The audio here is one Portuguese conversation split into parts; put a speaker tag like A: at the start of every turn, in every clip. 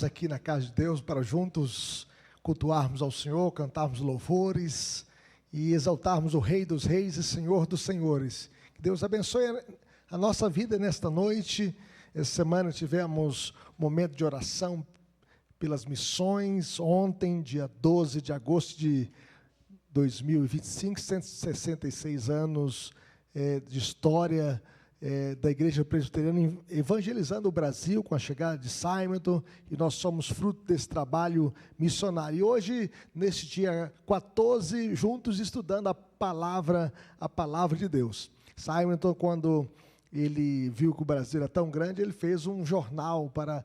A: Aqui na casa de Deus para juntos cultuarmos ao Senhor, cantarmos louvores e exaltarmos o Rei dos Reis e Senhor dos Senhores. Que Deus abençoe a nossa vida nesta noite. Essa semana tivemos um momento de oração pelas missões. Ontem, dia 12 de agosto de 2025, 166 anos de história da Igreja Presbiteriana evangelizando o Brasil com a chegada de Simonton, e nós somos fruto desse trabalho missionário. E hoje, neste dia 14, juntos estudando a palavra de Deus. Simonton, quando ele viu que o Brasil era tão grande, ele fez um jornal para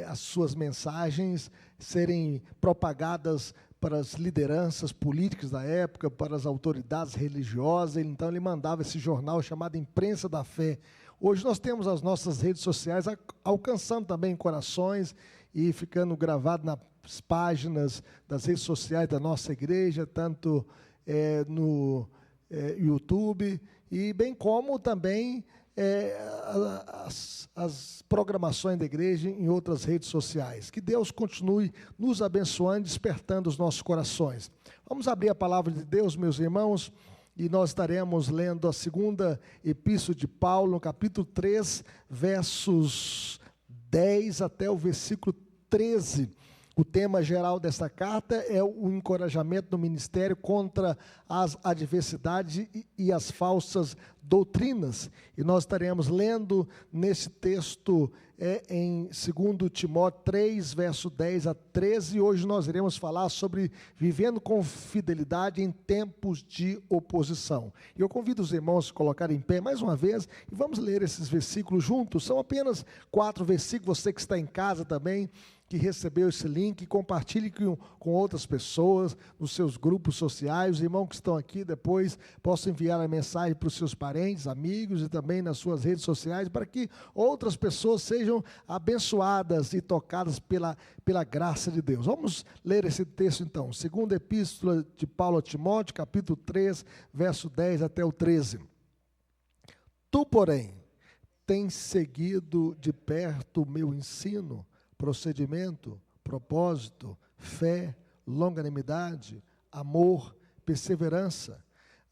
A: as suas mensagens serem propagadas para as lideranças políticas da época, para as autoridades religiosas. Então ele mandava esse jornal chamado Imprensa da Fé. Hoje nós temos as nossas redes sociais alcançando também corações e ficando gravado nas páginas das redes sociais da nossa igreja, tanto no YouTube, e bem como também as programações da igreja em outras redes sociais. Que Deus continue nos abençoando, despertando os nossos corações. Vamos abrir a palavra de Deus, meus irmãos, e nós estaremos lendo a segunda epístola de Paulo, no capítulo 3, versos 10 até o versículo 13. O tema geral desta carta é o encorajamento do ministério contra as adversidades e as falsas doutrinas. E nós estaremos lendo nesse texto em 2 Timóteo 3, verso 10 a 13. E hoje nós iremos falar sobre vivendo com fidelidade em tempos de oposição. E eu convido os irmãos a se colocarem em pé mais uma vez e vamos ler esses versículos juntos. São apenas 4 versículos. Você que está em casa também, que recebeu esse link, compartilhe com outras pessoas, nos seus grupos sociais. Os irmãos que estão aqui depois possam enviar a mensagem para os seus parentes, amigos e também nas suas redes sociais, para que outras pessoas sejam abençoadas e tocadas pela graça de Deus. Vamos ler esse texto então, segunda epístola de Paulo a Timóteo, capítulo 3, verso 10 até o 13. Tu, porém, tens seguido de perto o meu ensino, procedimento, propósito, fé, longanimidade, amor, perseverança,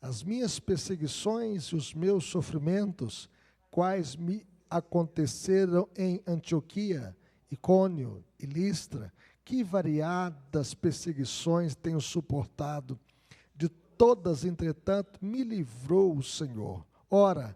A: as minhas perseguições e os meus sofrimentos, quais me aconteceram em Antioquia, Icônio e Listra, que variadas perseguições tenho suportado. De todas, entretanto, me livrou o Senhor. Ora,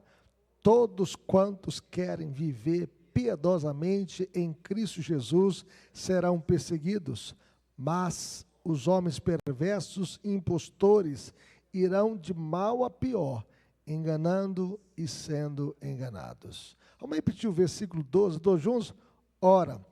A: todos quantos querem viver piedosamente em Cristo Jesus serão perseguidos, mas os homens perversos e impostores irão de mal a pior, enganando e sendo enganados. Vamos repetir o versículo 12, todos juntos? Ora,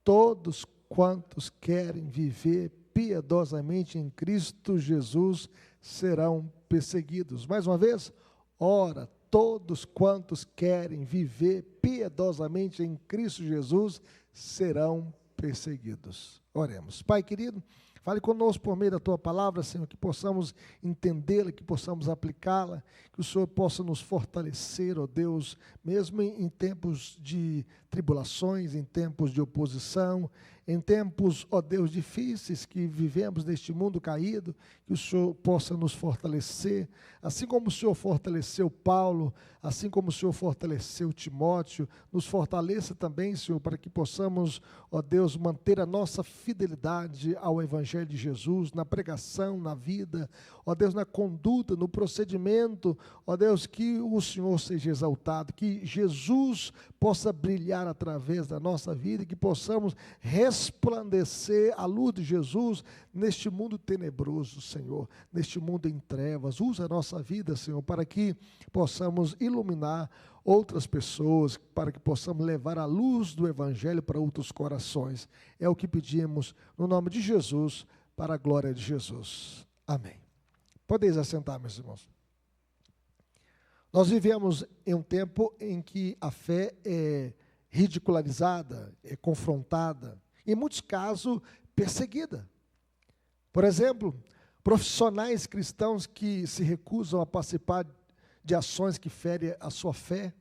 A: todos quantos querem viver piedosamente em Cristo Jesus serão perseguidos. Mais uma vez, ora, todos quantos querem viver piedosamente em Cristo Jesus serão perseguidos. Oremos. Pai querido, fale conosco por meio da Tua palavra, Senhor, que possamos entendê-la, que possamos aplicá-la, que o Senhor possa nos fortalecer, ó Deus, mesmo em tempos de tribulações, em tempos de oposição, em tempos, ó Deus, difíceis que vivemos neste mundo caído, que o Senhor possa nos fortalecer, assim como o Senhor fortaleceu Paulo, assim como o Senhor fortaleceu Timóteo, nos fortaleça também, Senhor, para que possamos, ó Deus, manter a nossa fidelidade ao Evangelho de Jesus, na pregação, na vida, ó Deus, na conduta, no procedimento, ó Deus, que o Senhor seja exaltado, que Jesus possa brilhar através da nossa vida, que possamos resplandecer a luz de Jesus neste mundo tenebroso, Senhor, neste mundo em trevas. Usa a nossa vida, Senhor, para que possamos iluminar outras pessoas, para que possamos levar a luz do Evangelho para outros corações. É o que pedimos no nome de Jesus, para a glória de Jesus. Amém. Podeis assentar, meus irmãos. Nós vivemos em um tempo em que a fé é ridicularizada, é confrontada, em muitos casos perseguida. Por exemplo, profissionais cristãos que se recusam a participar de ações que ferem a sua fé,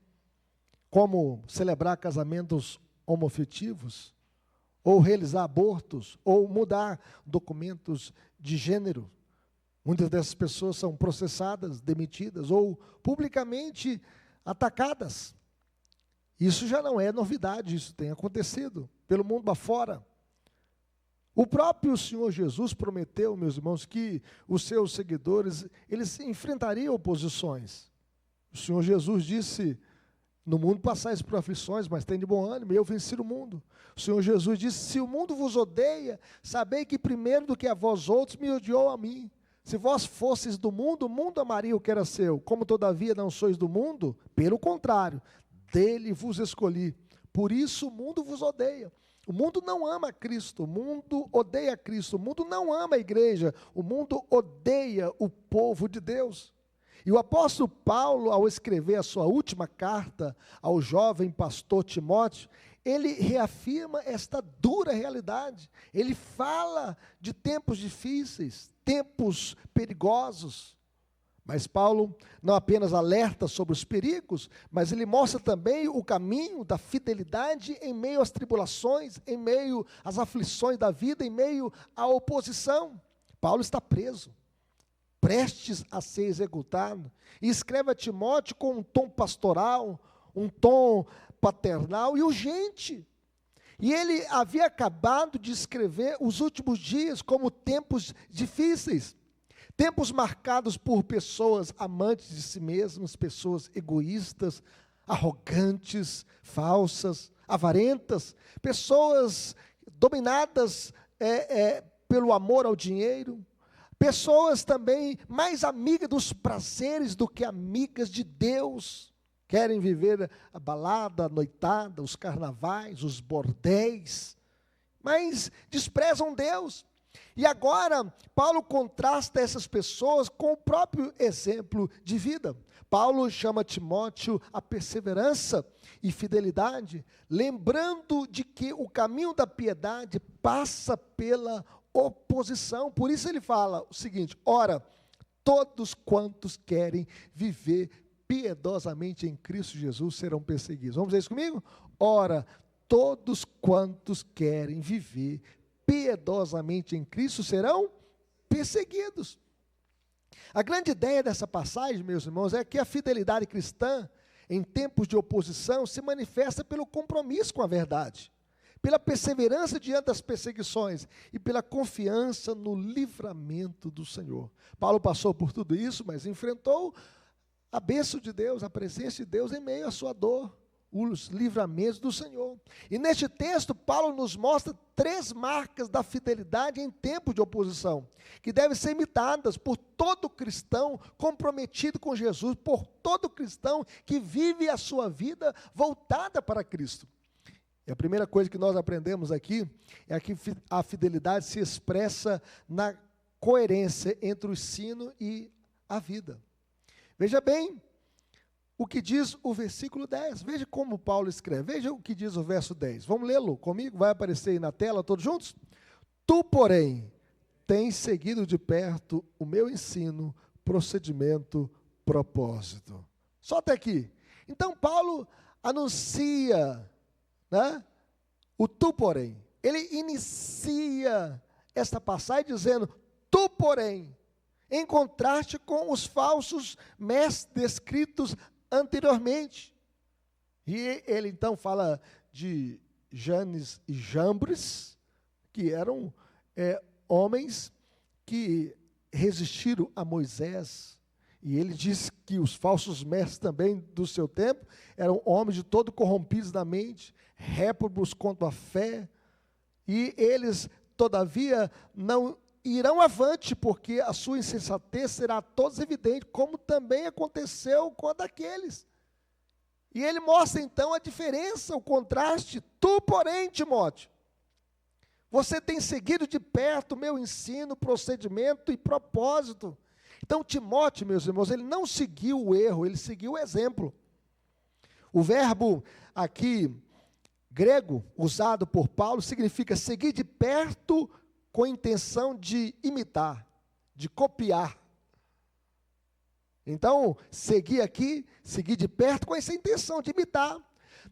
A: como celebrar casamentos homoafetivos, ou realizar abortos, ou mudar documentos de gênero. Muitas dessas pessoas são processadas, demitidas ou publicamente atacadas. Isso já não é novidade, isso tem acontecido pelo mundo afora. O próprio Senhor Jesus prometeu, meus irmãos, que os seus seguidores, eles enfrentariam oposições. O Senhor Jesus disse: no mundo passais por aflições, mas tem de bom ânimo, eu venci o mundo. O Senhor Jesus disse: se o mundo vos odeia, sabei que primeiro do que a vós outros me odiou a mim. Se vós fosseis do mundo, o mundo amaria o que era seu. Como todavia não sois do mundo, pelo contrário, dele vos escolhi. Por isso o mundo vos odeia. O mundo não ama Cristo, o mundo odeia Cristo, o mundo não ama a igreja, o mundo odeia o povo de Deus. E o apóstolo Paulo, ao escrever a sua última carta ao jovem pastor Timóteo, ele reafirma esta dura realidade. Ele fala de tempos difíceis, tempos perigosos. Mas Paulo não apenas alerta sobre os perigos, mas ele mostra também o caminho da fidelidade em meio às tribulações, em meio às aflições da vida, em meio à oposição. Paulo está preso, prestes a ser executado, e escreve a Timóteo com um tom pastoral, um tom paternal e urgente. E ele havia acabado de escrever os últimos dias como tempos difíceis. Tempos marcados por pessoas amantes de si mesmas, pessoas egoístas, arrogantes, falsas, avarentas, pessoas dominadas pelo amor ao dinheiro, pessoas também mais amigas dos prazeres do que amigas de Deus. Querem viver a balada, a noitada, os carnavais, os bordéis, mas desprezam Deus. E agora, Paulo contrasta essas pessoas com o próprio exemplo de vida. Paulo chama Timóteo a perseverança e fidelidade, lembrando de que o caminho da piedade passa pela oposição. Por isso ele fala o seguinte: ora, todos quantos querem viver piedosamente em Cristo Jesus serão perseguidos. Vamos ver isso comigo? Ora, todos quantos querem viver piedosamente em Cristo serão perseguidos. A grande ideia dessa passagem, meus irmãos, é que a fidelidade cristã, em tempos de oposição, se manifesta pelo compromisso com a verdade, pela perseverança diante das perseguições e pela confiança no livramento do Senhor. Paulo passou por tudo isso, mas enfrentou a bênção de Deus, a presença de Deus em meio à sua dor, os livramentos do Senhor. E neste texto, Paulo nos mostra 3 marcas da fidelidade em tempo de oposição, que devem ser imitadas por todo cristão comprometido com Jesus, por todo cristão que vive a sua vida voltada para Cristo. E a primeira coisa que nós aprendemos aqui é que a fidelidade se expressa na coerência entre o ensino e a vida. Veja bem o que diz o versículo 10. Veja como Paulo escreve. Veja o que diz o verso 10. Vamos lê-lo comigo? Vai aparecer aí na tela, todos juntos? Tu, porém, tens seguido de perto o meu ensino, procedimento, propósito. Só até aqui. Então, Paulo anuncia, né, o tu, porém. Ele inicia esta passagem dizendo: tu, porém, em contraste com os falsos mestres descritos anteriormente. E ele então fala de Janes e Jambres, que eram homens que resistiram a Moisés. E ele diz que os falsos mestres também do seu tempo eram homens de todo corrompidos na mente, réprobos contra a fé, e eles, todavia, não irão avante, porque a sua insensatez será a todos evidente, como também aconteceu com a daqueles. E ele mostra então a diferença, o contraste. Tu, porém, Timóteo, você tem seguido de perto o meu ensino, procedimento e propósito. Então, Timóteo, meus irmãos, ele não seguiu o erro, ele seguiu o exemplo. O verbo aqui, grego, usado por Paulo, significa seguir de perto com a intenção de imitar, de copiar. Então, seguir aqui, seguir de perto com essa intenção de imitar.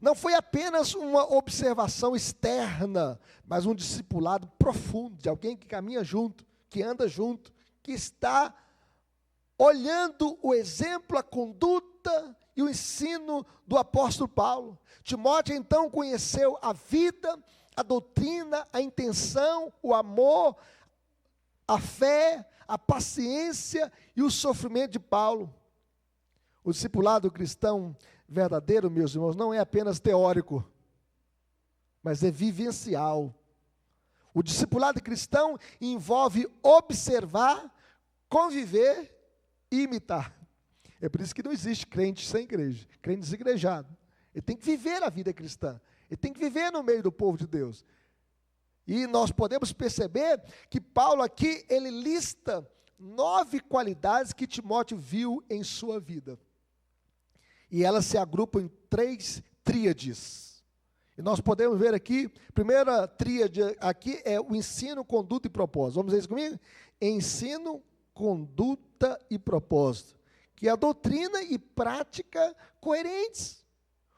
A: Não foi apenas uma observação externa, mas um discipulado profundo, de alguém que caminha junto, que anda junto, que está olhando o exemplo, a conduta e o ensino do apóstolo Paulo. Timóteo então conheceu a vida, a doutrina, a intenção, o amor, a fé, a paciência e o sofrimento de Paulo. O discipulado cristão verdadeiro, meus irmãos, não é apenas teórico, mas é vivencial. O discipulado cristão envolve observar, conviver e imitar. É por isso que não existe crente sem igreja, crente desigrejado. Ele tem que viver a vida cristã, ele tem que viver no meio do povo de Deus. E nós podemos perceber que Paulo aqui, ele lista 9 qualidades que Timóteo viu em sua vida. E elas se agrupam em 3 tríades. E nós podemos ver aqui, primeira tríade aqui é o ensino, conduta e propósito. Vamos ver isso comigo? Ensino, conduta e propósito. Que é a doutrina e prática coerentes.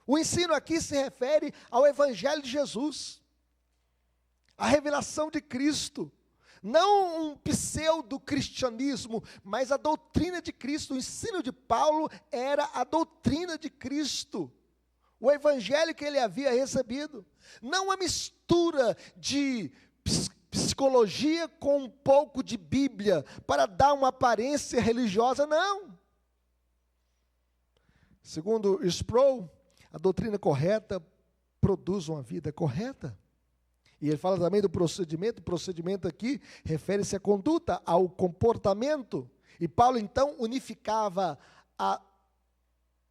A: O ensino aqui se refere ao Evangelho de Jesus, a revelação de Cristo. Não um pseudo-cristianismo, mas a doutrina de Cristo. O ensino de Paulo era a doutrina de Cristo, o evangelho que ele havia recebido. Não uma mistura de psicologia com um pouco de Bíblia, para dar uma aparência religiosa, não. Segundo Sproul, a doutrina correta produz uma vida correta. E ele fala também do procedimento. O procedimento aqui refere-se à conduta, ao comportamento. E Paulo, então, unificava a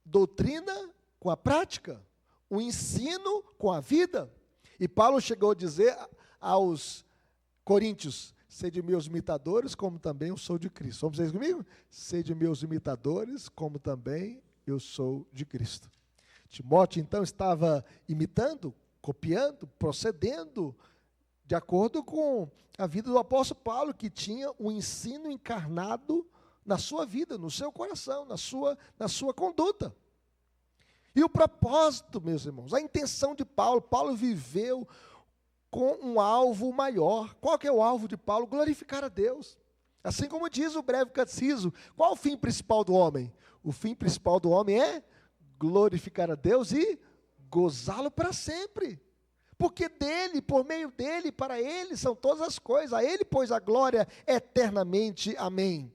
A: doutrina com a prática, o ensino com a vida. E Paulo chegou a dizer aos coríntios: sede meus imitadores, como também eu sou de Cristo. Vamos dizer isso comigo? Sede meus imitadores, como também eu sou de Cristo. Timóteo, então, estava imitando, copiando, procedendo de acordo com a vida do apóstolo Paulo, que tinha um ensino encarnado na sua vida, no seu coração, na sua conduta. E o propósito, meus irmãos, a intenção de Paulo, Paulo viveu com um alvo maior. Qual que é o alvo de Paulo? Glorificar a Deus. Assim como diz o breve catecismo, qual o fim principal do homem? O fim principal do homem é glorificar a Deus e gozá-lo para sempre. Porque dele, por meio dele, para ele são todas as coisas. A ele, pois, a glória eternamente. Amém.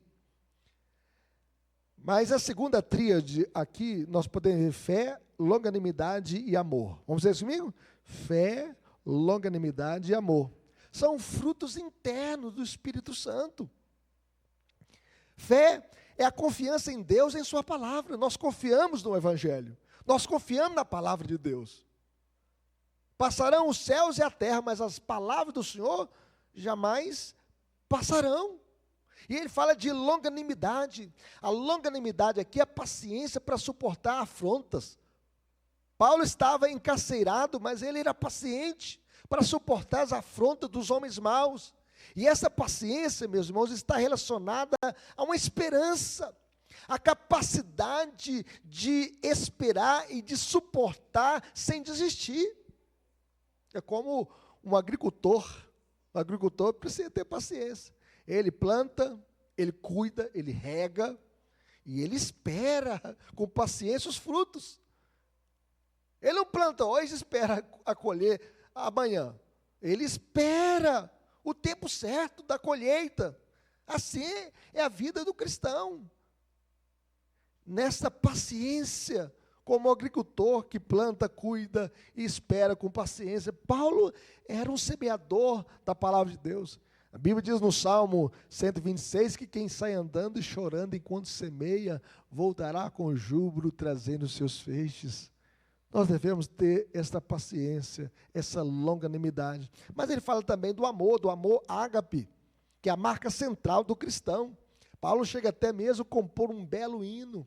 A: Mas a segunda tríade aqui, nós podemos ver fé, longanimidade e amor. Vamos dizer isso comigo? Fé, longanimidade e amor. São frutos internos do Espírito Santo. Fé é a confiança em Deus, em sua palavra. Nós confiamos no Evangelho. Nós confiamos na palavra de Deus. Passarão os céus e a terra, mas as palavras do Senhor jamais passarão. E ele fala de longanimidade. A longanimidade aqui é a paciência para suportar afrontas. Paulo estava encarcerado, mas ele era paciente para suportar as afrontas dos homens maus. E essa paciência, meus irmãos, está relacionada a uma esperança, a capacidade de esperar e de suportar sem desistir. É como um agricultor. O agricultor precisa ter paciência. Ele planta, ele cuida, ele rega, e ele espera com paciência os frutos. Ele não planta hoje e espera a colher amanhã. Ele espera o tempo certo da colheita. Assim é a vida do cristão. Nessa paciência, como o agricultor que planta, cuida e espera com paciência. Paulo era um semeador da palavra de Deus. A Bíblia diz no Salmo 126 que quem sai andando e chorando enquanto semeia, voltará com júbilo trazendo os seus feixes. Nós devemos ter esta paciência, essa longanimidade. Mas ele fala também do amor ágape, que é a marca central do cristão. Paulo chega até mesmo a compor um belo hino,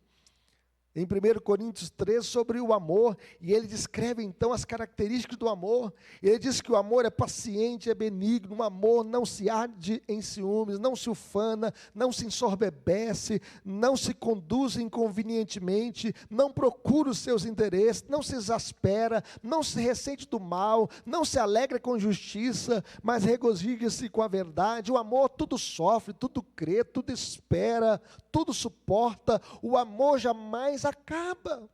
A: em 1 Coríntios 13 sobre o amor, e ele descreve então as características do amor. Ele diz que o amor é paciente, é benigno, o amor não se arde em ciúmes, não se ufana, não se ensoberbece, não se conduz inconvenientemente, não procura os seus interesses, não se exaspera, não se ressente do mal, não se alegra com justiça, mas regozija-se com a verdade. O amor tudo sofre, tudo crê, tudo espera, tudo suporta. O amor jamais acaba.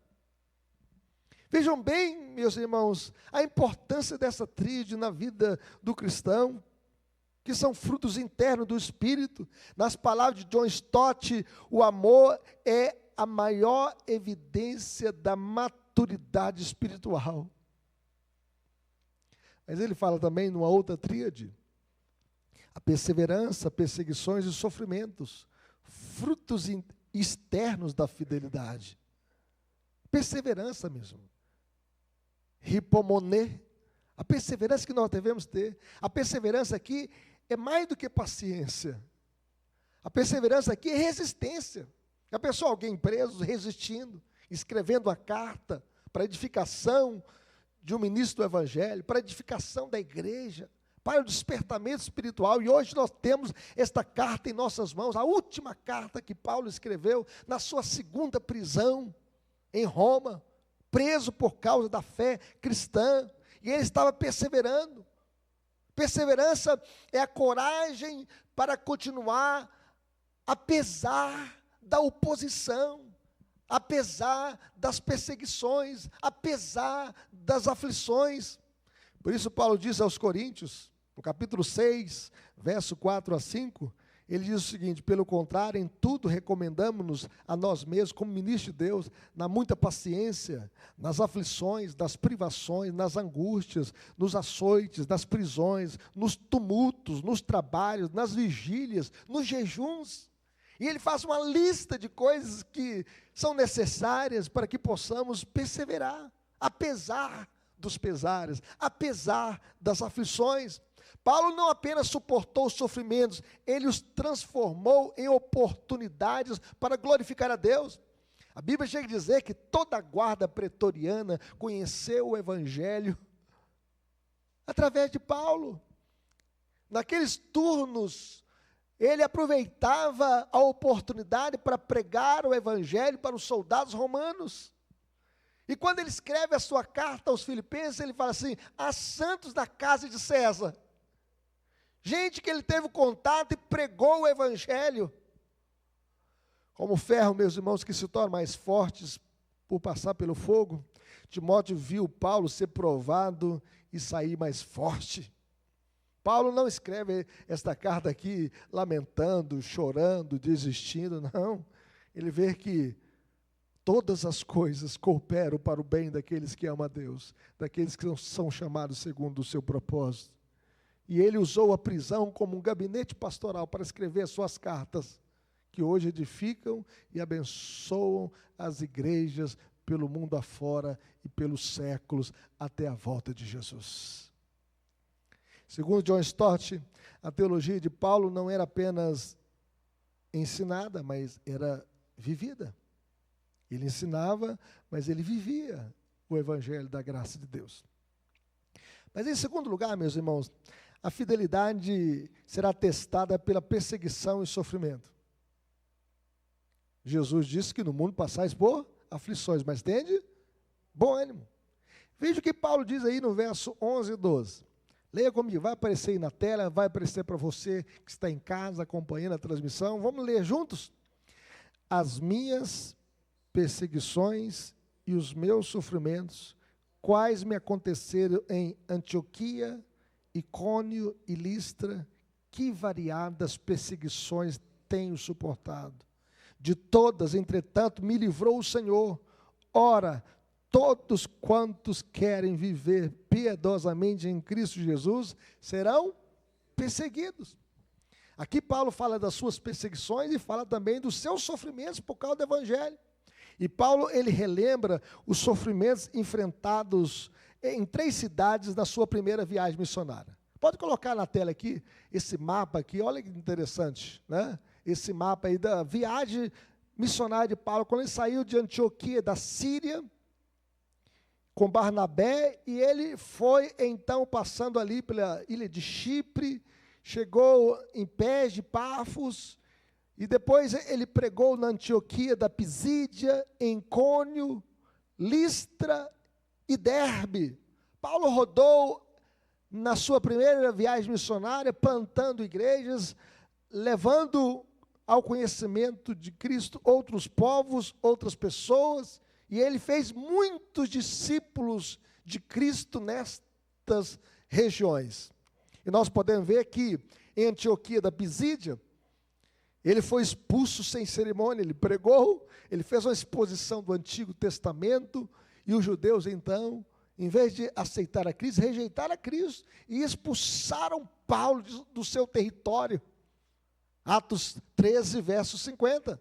A: Vejam bem, meus irmãos, a importância dessa tríade na vida do cristão, que são frutos internos do Espírito. Nas palavras de John Stott, o amor é a maior evidência da maturidade espiritual. Mas ele fala também numa outra tríade, a perseverança, perseguições e sofrimentos, frutos externos da fidelidade. Perseverança mesmo. Hipomoné, a perseverança que nós devemos ter. A perseverança aqui é mais do que paciência. A perseverança aqui é resistência. A pessoa, alguém preso, resistindo, escrevendo a carta para edificação de um ministro do Evangelho, para edificação da igreja, para o despertamento espiritual. E hoje nós temos esta carta em nossas mãos, a última carta que Paulo escreveu na sua segunda prisão em Roma, preso por causa da fé cristã, e ele estava perseverando. Perseverança é a coragem para continuar, apesar da oposição, apesar das perseguições, apesar das aflições. Por isso Paulo diz aos Coríntios, no capítulo 6, verso 4 a 5, ele diz o seguinte: pelo contrário, em tudo recomendamos-nos a nós mesmos, como ministros de Deus, na muita paciência, nas aflições, nas privações, nas angústias, nos açoites, nas prisões, nos tumultos, nos trabalhos, nas vigílias, nos jejuns. E ele faz uma lista de coisas que são necessárias para que possamos perseverar, apesar dos pesares, apesar das aflições. Paulo não apenas suportou os sofrimentos, ele os transformou em oportunidades para glorificar a Deus. A Bíblia chega a dizer que toda a guarda pretoriana conheceu o Evangelho através de Paulo. Naqueles turnos, ele aproveitava a oportunidade para pregar o Evangelho para os soldados romanos. E quando ele escreve a sua carta aos Filipenses, ele fala assim: a santos da casa de César. Gente que ele teve contato e pregou o Evangelho. Como ferro, meus irmãos, que se tornam mais fortes por passar pelo fogo, Timóteo viu Paulo ser provado e sair mais forte. Paulo não escreve esta carta aqui lamentando, chorando, desistindo, não. Ele vê que todas as coisas cooperam para o bem daqueles que amam a Deus, daqueles que são chamados segundo o seu propósito. E ele usou a prisão como um gabinete pastoral para escrever as suas cartas, que hoje edificam e abençoam as igrejas pelo mundo afora e pelos séculos até a volta de Jesus. Segundo John Stott, a teologia de Paulo não era apenas ensinada, mas era vivida. Ele ensinava, mas ele vivia o Evangelho da graça de Deus. Mas em segundo lugar, meus irmãos, a fidelidade será testada pela perseguição e sofrimento. Jesus disse que no mundo passais por aflições, mas tende bom ânimo. Veja o que Paulo diz aí no verso 11 e 12. Leia comigo, vai aparecer aí na tela, vai aparecer para você que está em casa acompanhando a transmissão. Vamos ler juntos? As minhas perseguições e os meus sofrimentos, quais me aconteceram em Antioquia, Icônio e Listra, que variadas perseguições tenho suportado. De todas, entretanto, me livrou o Senhor. Ora, todos quantos querem viver piedosamente em Cristo Jesus serão perseguidos. Aqui Paulo fala das suas perseguições e fala também dos seus sofrimentos por causa do Evangelho. E Paulo, ele relembra os sofrimentos enfrentados em 3 cidades na sua primeira viagem missionária. Pode colocar na tela aqui, esse mapa aqui, olha que interessante, né? Esse mapa aí da viagem missionário de Paulo, quando ele saiu de Antioquia, da Síria, com Barnabé, e ele foi então passando ali pela ilha de Chipre, chegou em Pés de Pafos, e depois ele pregou na Antioquia da Pisídia, em Icônio, Listra e Derbe. Paulo rodou na sua primeira viagem missionária, plantando igrejas, levando ao conhecimento de Cristo outros povos, outras pessoas, e ele fez muitos discípulos de Cristo nestas regiões. E nós podemos ver que em Antioquia da Pisídia, ele foi expulso sem cerimônia, ele pregou, ele fez uma exposição do Antigo Testamento, e os judeus então, em vez de aceitar a Cristo, rejeitaram a Cristo, e expulsaram Paulo do seu território. Atos 13, verso 50.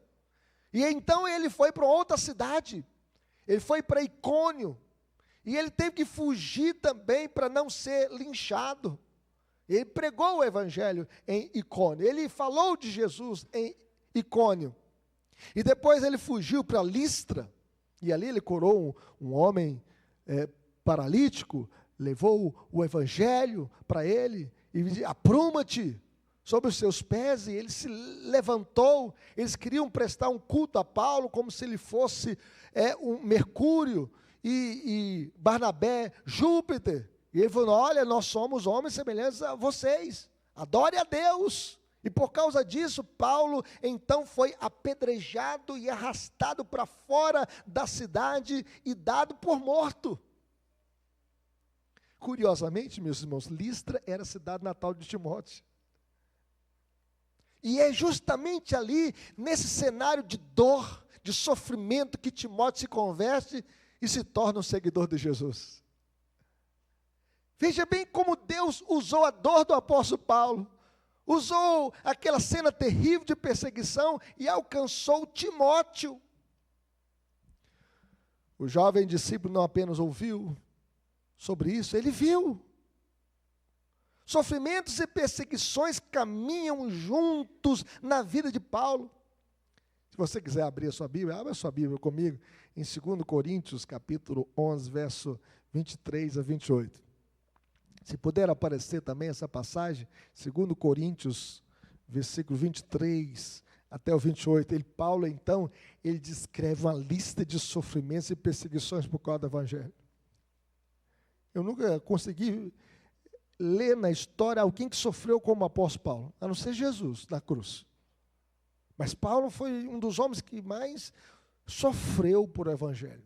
A: E então ele foi para outra cidade, ele foi para Icônio, e ele teve que fugir também para não ser linchado. Ele pregou o evangelho em Icônio, ele falou de Jesus em Icônio, e depois ele fugiu para Listra, e ali ele curou um homem paralítico, levou o evangelho para ele, e disse: apruma-te sobre os seus pés, e ele se levantou. Eles queriam prestar um culto a Paulo, como se ele fosse um Mercúrio, e Barnabé, Júpiter. E ele falou: olha, nós somos homens semelhantes a vocês, adore a Deus. E por causa disso, Paulo então foi apedrejado e arrastado para fora da cidade e dado por morto. Curiosamente, meus irmãos, Listra era a cidade natal de Timóteo. E é justamente ali, nesse cenário de dor, de sofrimento, que Timóteo se converte e se torna um seguidor de Jesus. Veja bem como Deus usou a dor do apóstolo Paulo, usou aquela cena terrível de perseguição e alcançou Timóteo. O jovem discípulo não apenas ouviu sobre isso, ele viu. Sofrimentos e perseguições caminham juntos na vida de Paulo. Se você quiser abrir a sua Bíblia, abra a sua Bíblia comigo, em 2 Coríntios, capítulo 11, verso 23 a 28. Se puder aparecer também essa passagem, 2 Coríntios, versículo 23 até o 28. Paulo, então, ele descreve uma lista de sofrimentos e perseguições por causa do Evangelho. Eu nunca consegui ler na história alguém que sofreu como o apóstolo Paulo, a não ser Jesus na cruz. Mas Paulo foi um dos homens que mais sofreu por o Evangelho.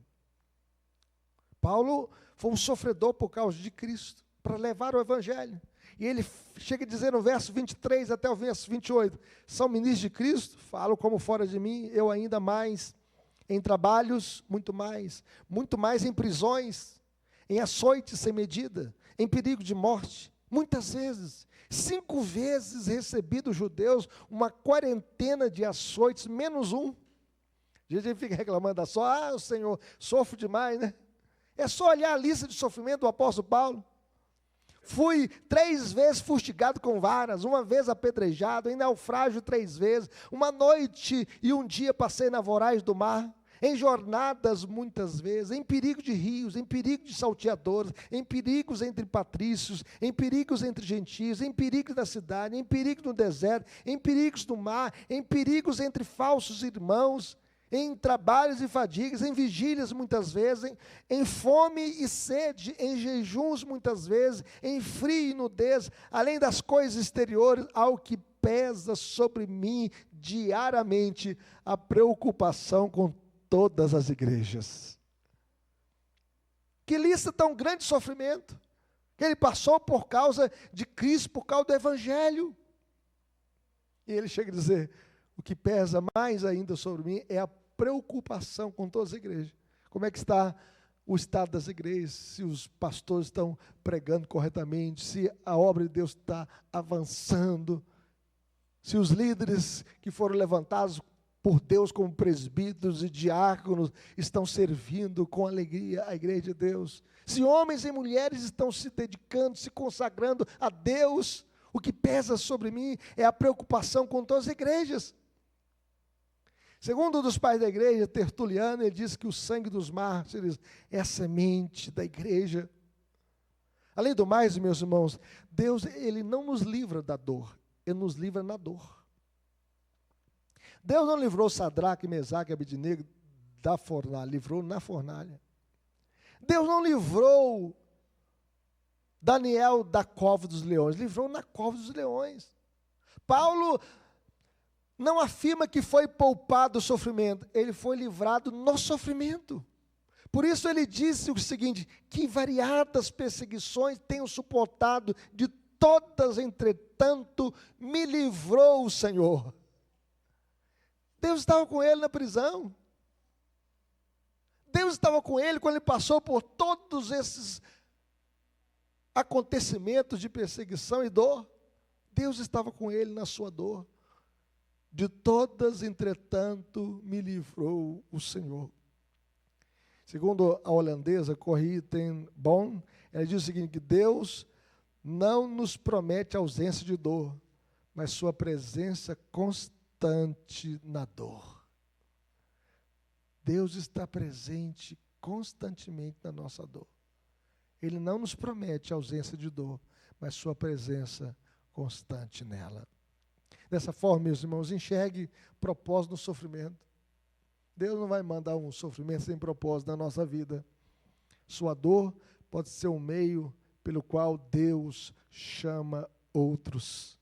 A: Paulo foi um sofredor por causa de Cristo, para levar o Evangelho. E ele chega a dizer no verso 23 até o verso 28, são ministros de Cristo, falo como fora de mim, eu ainda mais, em trabalhos, muito mais em prisões, em açoites sem medida, em perigo de morte, muitas vezes, 5 vezes recebi dos judeus uma quarentena de açoites, menos um. A gente fica reclamando da só, Senhor, sofro demais, né? É só olhar a lista de sofrimento do apóstolo Paulo. Fui 3 vezes fustigado com varas, 1 vez apedrejado, em naufrágio 3 vezes, 1 noite e 1 dia passei na voraz do mar, em jornadas muitas vezes, em perigo de rios, em perigo de salteadores, em perigos entre patrícios, em perigos entre gentios, em perigos da cidade, em perigo no deserto, em perigos do mar, em perigos entre falsos irmãos, em trabalhos e fadigas, em vigílias muitas vezes, em fome e sede, em jejuns muitas vezes, em frio e nudez, além das coisas exteriores, ao que pesa sobre mim diariamente a preocupação com todas as igrejas. Que lista tão grande de sofrimento, que ele passou por causa de Cristo, por causa do Evangelho. E ele chega a dizer, o que pesa mais ainda sobre mim é a preocupação com todas as igrejas. Como é que está o estado das igrejas? Se os pastores estão pregando corretamente, se a obra de Deus está avançando, se os líderes que foram levantados por Deus como presbíteros e diáconos estão servindo com alegria a igreja de Deus, se homens e mulheres estão se dedicando, se consagrando a Deus. O que pesa sobre mim é a preocupação com todas as igrejas. Segundo um dos pais da igreja, Tertuliano, ele diz que o sangue dos mártires é a semente da igreja. Além do mais, meus irmãos, Deus, ele não nos livra da dor, ele nos livra na dor. Deus não livrou Sadraque, Mesaque e Abednego da fornalha, livrou na fornalha. Deus não livrou Daniel da cova dos leões, livrou na cova dos leões. Paulo não afirma que foi poupado do sofrimento, ele foi livrado no sofrimento. Por isso ele disse o seguinte, que variadas perseguições tenho suportado, de todas, entretanto, me livrou o Senhor. Deus estava com ele na prisão. Deus estava com ele quando ele passou por todos esses acontecimentos de perseguição e dor. Deus estava com ele na sua dor. De todas, entretanto, me livrou o Senhor. Segundo a holandesa Corrie ten Boom, ela diz o seguinte, que Deus não nos promete ausência de dor, mas sua presença constante na dor. Deus está presente constantemente na nossa dor. Ele não nos promete ausência de dor, mas sua presença constante nela. Dessa forma, meus irmãos, enxergue propósito no sofrimento. Deus não vai mandar um sofrimento sem propósito na nossa vida. Sua dor pode ser um meio pelo qual Deus chama outros.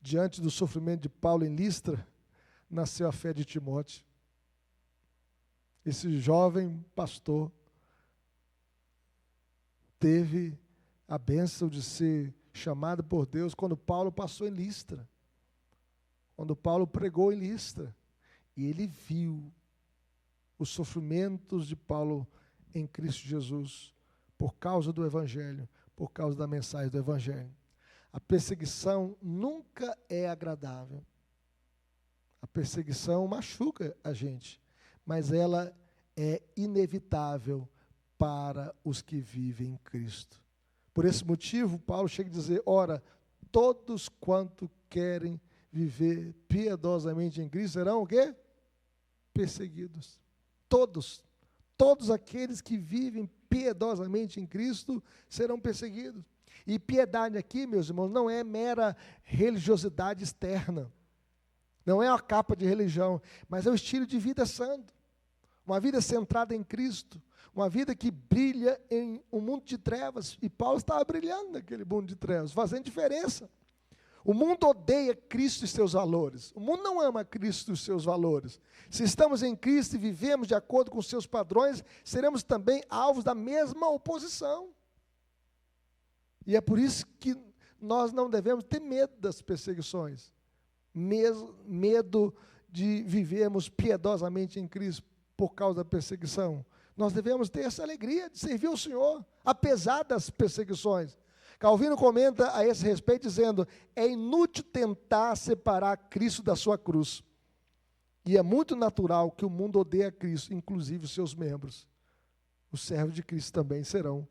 A: Diante do sofrimento de Paulo em Listra, nasceu a fé de Timóteo. Esse jovem pastor teve a bênção de ser chamado por Deus quando Paulo passou em Listra. Quando Paulo pregou em Listra. E ele viu os sofrimentos de Paulo em Cristo Jesus, por causa do Evangelho, por causa da mensagem do Evangelho. A perseguição nunca é agradável. A perseguição machuca a gente, mas ela é inevitável para os que vivem em Cristo. Por esse motivo, Paulo chega a dizer, ora, todos quanto querem viver piedosamente em Cristo serão o quê? Perseguidos. Todos aqueles que vivem piedosamente em Cristo serão perseguidos. E piedade aqui, meus irmãos, não é mera religiosidade externa, não é uma capa de religião, mas é um estilo de vida santo, uma vida centrada em Cristo, uma vida que brilha em um mundo de trevas, e Paulo estava brilhando naquele mundo de trevas, fazendo diferença. O mundo odeia Cristo e seus valores. O mundo não ama Cristo e os seus valores. Se estamos em Cristo e vivemos de acordo com os seus padrões, seremos também alvos da mesma oposição. E é por isso que nós não devemos ter medo das perseguições. Medo de vivermos piedosamente em Cristo por causa da perseguição. Nós devemos ter essa alegria de servir ao Senhor, apesar das perseguições. Calvino comenta a esse respeito dizendo, é inútil tentar separar Cristo da sua cruz. E é muito natural que o mundo odeie Cristo, inclusive os seus membros. Os servos de Cristo também serão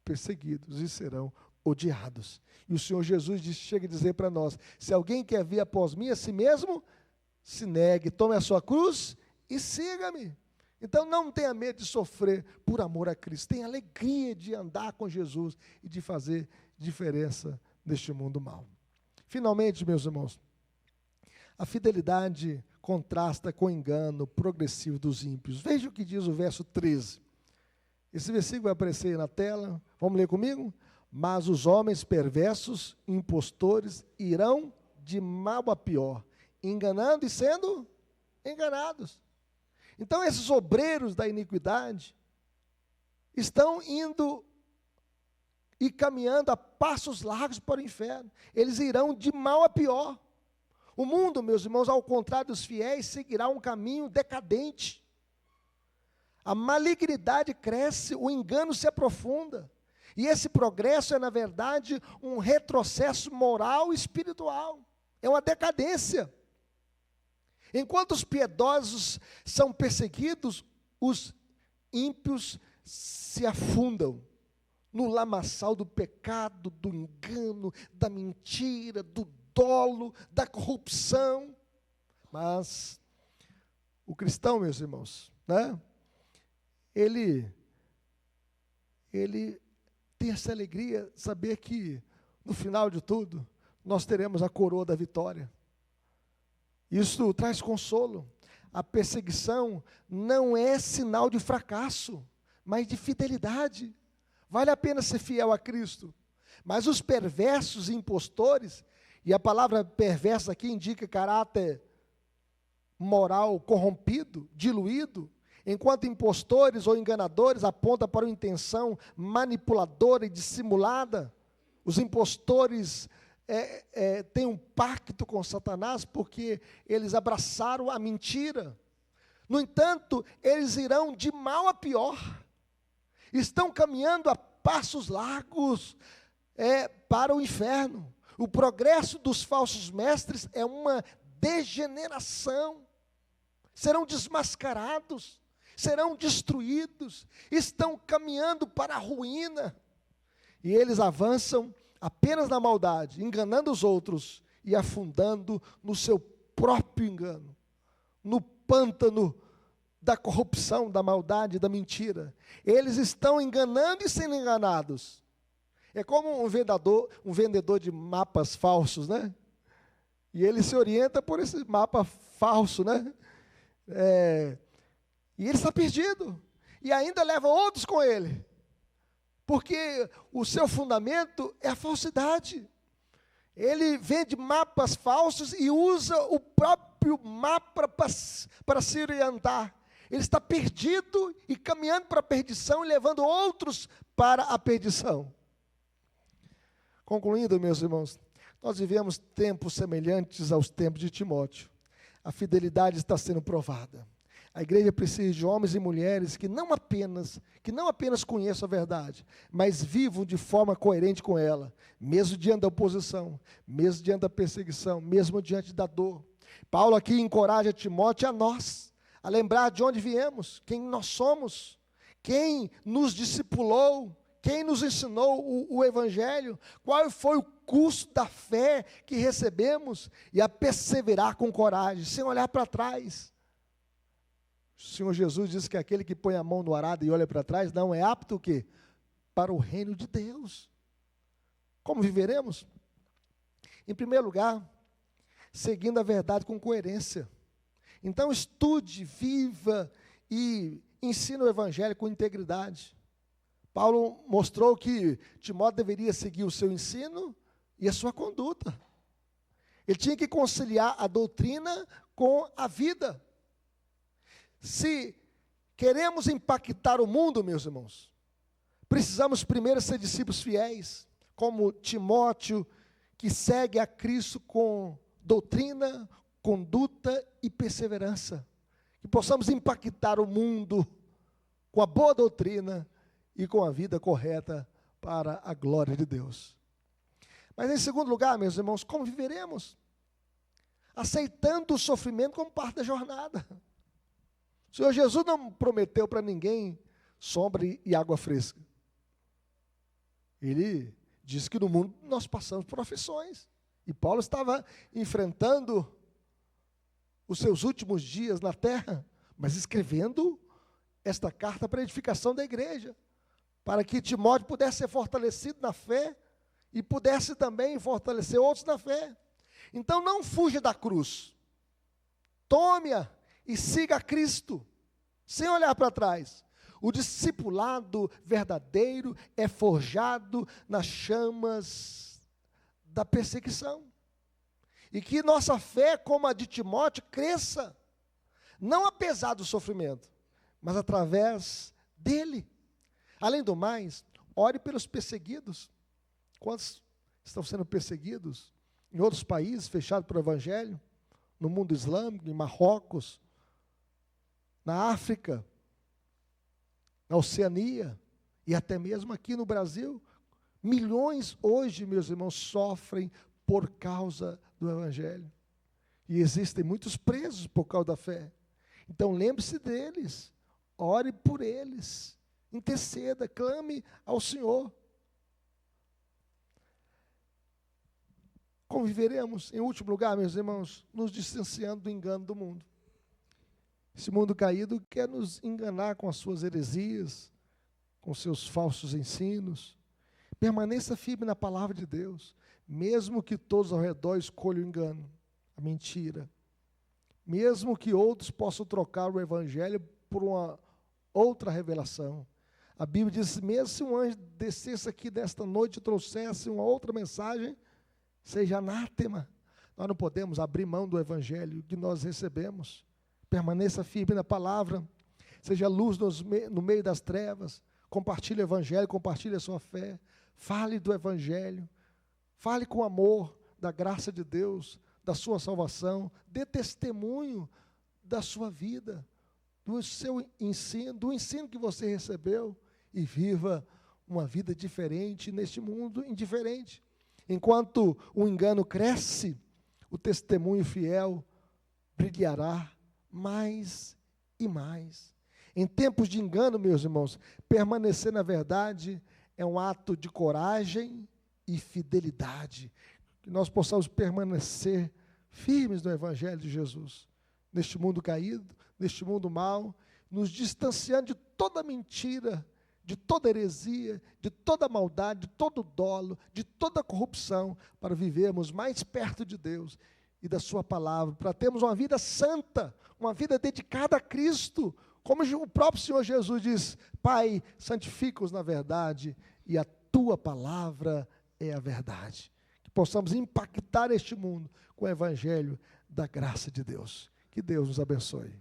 A: perseguidos e serão odiados. E o Senhor Jesus chega a dizer para nós, se alguém quer vir após mim, a si mesmo, se negue, tome a sua cruz e siga-me. Então não tenha medo de sofrer por amor a Cristo. Tenha alegria de andar com Jesus e de fazer diferença neste mundo mau. Finalmente, meus irmãos, a fidelidade contrasta com o engano progressivo dos ímpios. Veja o que diz o verso 13. Esse versículo vai aparecer aí na tela. Vamos ler comigo? Mas os homens perversos, impostores, irão de mal a pior, enganando e sendo enganados. Então, esses obreiros da iniquidade estão indo e caminhando a passos largos para o inferno. Eles irão de mal a pior. O mundo, meus irmãos, ao contrário dos fiéis, seguirá um caminho decadente. A malignidade cresce, o engano se aprofunda. E esse progresso é, na verdade, um retrocesso moral e espiritual. É uma decadência. Enquanto os piedosos são perseguidos, os ímpios se afundam no lamaçal do pecado, do engano, da mentira, do dolo, da corrupção. Mas O cristão, meus irmãos, né? Ele tem essa alegria, saber que no final de tudo, nós teremos a coroa da vitória. Isso traz consolo. A perseguição não é sinal de fracasso, mas de fidelidade. Vale a pena ser fiel a Cristo. Mas os perversos e impostores, e a palavra perversa aqui indica caráter moral corrompido, diluído, enquanto impostores ou enganadores apontam para uma intenção manipuladora e dissimulada. Os impostores têm um pacto com Satanás porque eles abraçaram a mentira. No entanto, eles irão de mal a pior. Estão caminhando a passos largos para o inferno. O progresso dos falsos mestres é uma degeneração. Serão desmascarados, serão destruídos, estão caminhando para a ruína. E eles avançam apenas na maldade, enganando os outros e afundando no seu próprio engano, no pântano da corrupção, da maldade, da mentira. Eles estão enganando e sendo enganados. É como um vendedor de mapas falsos, né? E ele se orienta por esse mapa falso, né? E ele está perdido. E ainda leva outros com ele. Porque o seu fundamento é a falsidade. Ele vende mapas falsos e usa o próprio mapa para se orientar. Ele está perdido e caminhando para a perdição e levando outros para a perdição. Concluindo, meus irmãos, nós vivemos tempos semelhantes aos tempos de Timóteo. A fidelidade está sendo provada. A igreja precisa de homens e mulheres que não apenas conheçam a verdade, mas vivam de forma coerente com ela, mesmo diante da oposição, mesmo diante da perseguição, mesmo diante da dor. Paulo aqui encoraja Timóteo a nós, a lembrar de onde viemos, quem nós somos, quem nos discipulou, quem nos ensinou o Evangelho, qual foi o custo da fé que recebemos, e a perseverar com coragem, sem olhar para trás. O Senhor Jesus diz que aquele que põe a mão no arado e olha para trás, não é apto o quê? Para o reino de Deus. Como viveremos? Em primeiro lugar, seguindo a verdade com coerência. Então estude, viva e ensine o Evangelho com integridade. Paulo mostrou que Timóteo deveria seguir o seu ensino e a sua conduta. Ele tinha que conciliar a doutrina com a vida. Se queremos impactar o mundo, meus irmãos, precisamos primeiro ser discípulos fiéis, como Timóteo, que segue a Cristo com doutrina, conduta e perseverança. Que possamos impactar o mundo com a boa doutrina e com a vida correta para a glória de Deus. Mas em segundo lugar, meus irmãos, como viveremos? Aceitando o sofrimento como parte da jornada. O Senhor Jesus não prometeu para ninguém sombra e água fresca. Ele disse que no mundo nós passamos por aflições. E Paulo estava enfrentando os seus últimos dias na terra, mas escrevendo esta carta para a edificação da igreja, para que Timóteo pudesse ser fortalecido na fé e pudesse também fortalecer outros na fé. Então não fuja da cruz. Tome-a e siga a Cristo, sem olhar para trás. O discipulado verdadeiro é forjado nas chamas da perseguição. E que nossa fé, como a de Timóteo, cresça, não apesar do sofrimento, mas através dele. Além do mais, ore pelos perseguidos. Quantos estão sendo perseguidos em outros países, fechados para o Evangelho? No mundo islâmico, em Marrocos, na África, na Oceania e até mesmo aqui no Brasil. Milhões hoje, meus irmãos, sofrem por causa do Evangelho. E existem muitos presos por causa da fé. Então lembre-se deles, ore por eles, interceda, clame ao Senhor. Como viveremos? Em último lugar, meus irmãos, nos distanciando do engano do mundo. Esse mundo caído quer nos enganar com as suas heresias, com seus falsos ensinos. Permaneça firme na palavra de Deus, mesmo que todos ao redor escolham o engano, a mentira. Mesmo que outros possam trocar o evangelho por uma outra revelação. A Bíblia diz, mesmo se um anjo descesse aqui nesta noite e trouxesse uma outra mensagem, seja anátema. Nós não podemos abrir mão do evangelho que nós recebemos. Permaneça firme na palavra, seja luz no meio das trevas, compartilhe o evangelho, compartilhe a sua fé, fale do evangelho, fale com amor da graça de Deus, da sua salvação, dê testemunho da sua vida, do seu ensino, do ensino que você recebeu, e viva uma vida diferente neste mundo indiferente. Enquanto o engano cresce, o testemunho fiel brilhará mais e mais. Em tempos de engano, meus irmãos, permanecer na verdade é um ato de coragem e fidelidade. Que nós possamos permanecer firmes no Evangelho de Jesus, neste mundo caído, neste mundo mau, nos distanciando de toda mentira, de toda heresia, de toda maldade, de todo dolo, de toda corrupção, para vivermos mais perto de Deus e da sua palavra, para termos uma vida santa, uma vida dedicada a Cristo, como o próprio Senhor Jesus diz, Pai, santifica-os na verdade, e a tua palavra é a verdade. Que possamos impactar este mundo com o evangelho da graça de Deus. Que Deus nos abençoe.